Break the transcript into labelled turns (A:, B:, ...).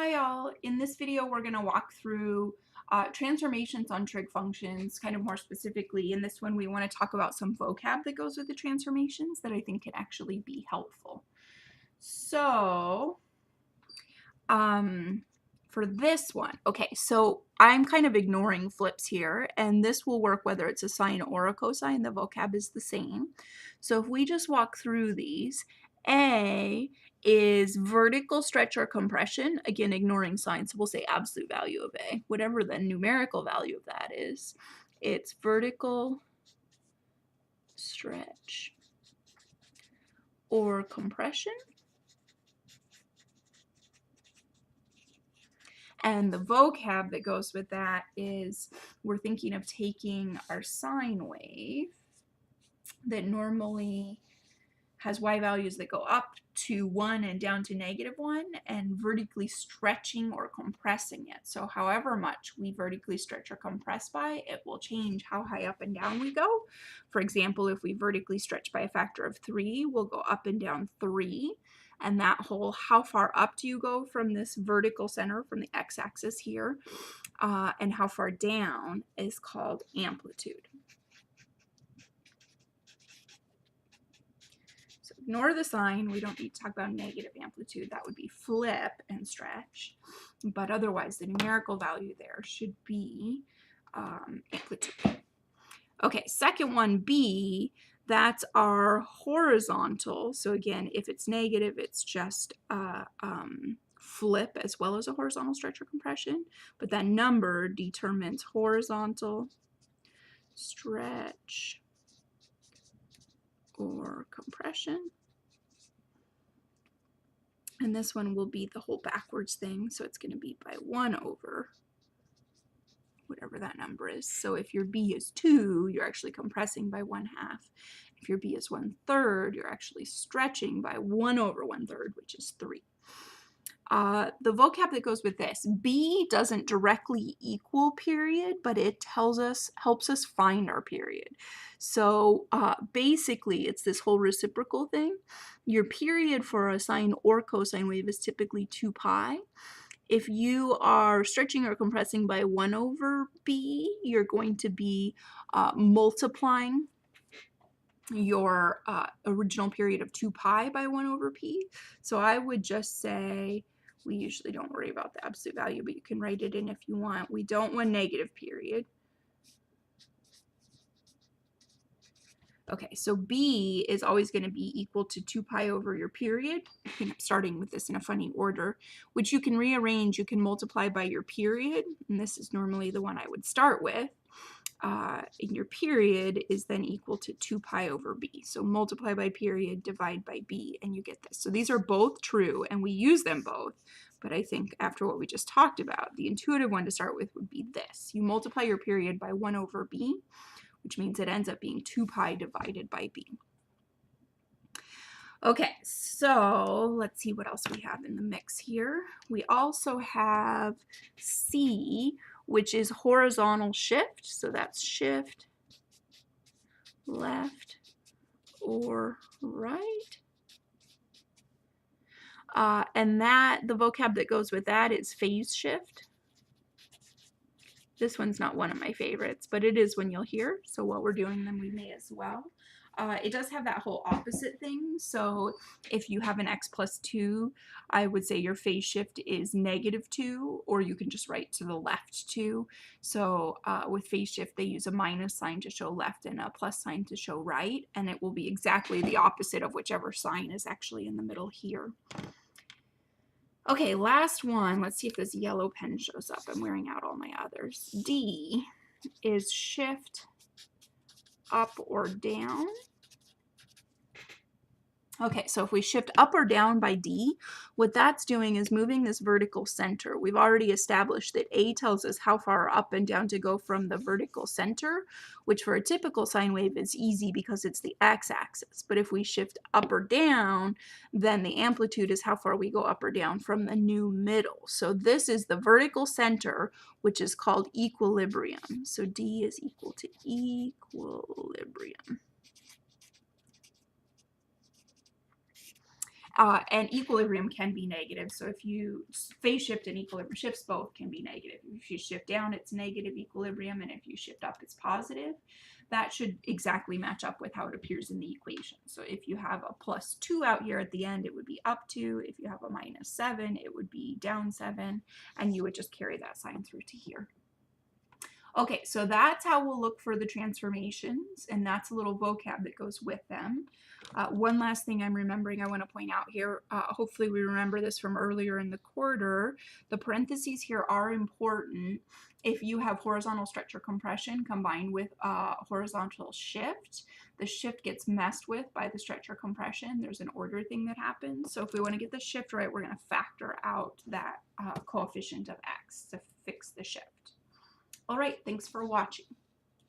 A: Hi y'all, in this video we're going to walk through transformations on trig functions, kind of more specifically. In this one we want to talk about some vocab that goes with the transformations that I think can actually be helpful. So for this one, okay, so I'm kind of ignoring flips here, and this will work whether it's a sine or a cosine. The vocab is the same. So if we just walk through these, A is vertical stretch or compression, again ignoring sine, so we'll say absolute value of A, whatever the numerical value of that is, it's vertical stretch or compression. And the vocab that goes with that is we're thinking of taking our sine wave that normally has y values that go up to 1 and down to -1 and vertically stretching or compressing it. So however much we vertically stretch or compress by, it will change how high up and down we go. For example, if we vertically stretch by a factor of 3, we'll go up and down 3. And that whole how far up do you go from this vertical center, from the x-axis here, and how far down is called amplitude. So ignore the sign. We don't need to talk about negative amplitude. That would be flip and stretch. But otherwise, the numerical value there should be amplitude. Okay, second one, B, that's our horizontal. So again, if it's negative, it's just flip as well as a horizontal stretch or compression. But that number determines horizontal stretch or compression. And this one will be the whole backwards thing. So it's going to be by 1 over whatever that number is. So if your B is 2, you're actually compressing by 1/2. If your B is 1/3, you're actually stretching by 1 over 1/3, which is 3. The vocab that goes with this, B doesn't directly equal period, but it helps us find our period. So basically, it's this whole reciprocal thing. Your period for a sine or cosine wave is typically 2 pi. If you are stretching or compressing by 1 over B, you're going to be multiplying your original period of 2 pi by 1 over P. So I would just say, we usually don't worry about the absolute value, but you can write it in if you want. We don't want negative period. Okay, so B is always going to be equal to 2 pi over your period. I'm starting with this in a funny order, which you can rearrange. You can multiply by your period, and this is normally the one I would start with. And your period is then equal to 2 pi over B. So multiply by period, divide by B, and you get this. So these are both true, and we use them both. But I think after what we just talked about, the intuitive one to start with would be this. You multiply your period by 1 over B, which means it ends up being 2 pi divided by B. Okay, so let's see what else we have in the mix here. We also have C, which is horizontal shift. So that's shift, left, or right. And the vocab that goes with that is phase shift. This one's not one of my favorites, but it is one you'll hear. So while we're doing them, we may as well. It does have that whole opposite thing. So if you have an x plus 2, I would say your phase shift is -2, or you can just write to the left 2. So with phase shift, they use a minus sign to show left and a plus sign to show right, and it will be exactly the opposite of whichever sign is actually in the middle here. Okay, last one. Let's see if this yellow pen shows up. I'm wearing out all my others. D is shift up or down. Okay, so if we shift up or down by D, what that's doing is moving this vertical center. We've already established that A tells us how far up and down to go from the vertical center, which for a typical sine wave is easy because it's the x-axis. But if we shift up or down, then the amplitude is how far we go up or down from the new middle. So this is the vertical center, which is called equilibrium. So D is equal to equilibrium. And equilibrium can be negative. So if you phase shift and equilibrium shifts, both can be negative. If you shift down, it's negative equilibrium, and if you shift up, it's positive. That should exactly match up with how it appears in the equation. So if you have a +2 out here at the end, it would be up 2. If you have a -7, it would be down 7, and you would just carry that sign through to here. Okay, so that's how we'll look for the transformations, and that's a little vocab that goes with them. One last thing I'm remembering I want to point out here, hopefully we remember this from earlier in the quarter, the parentheses here are important if you have horizontal stretch or compression combined with horizontal shift. The shift gets messed with by the stretch or compression. There's an order thing that happens. So if we want to get the shift right, we're going to factor out that coefficient of x to fix the shift. All right, thanks for watching.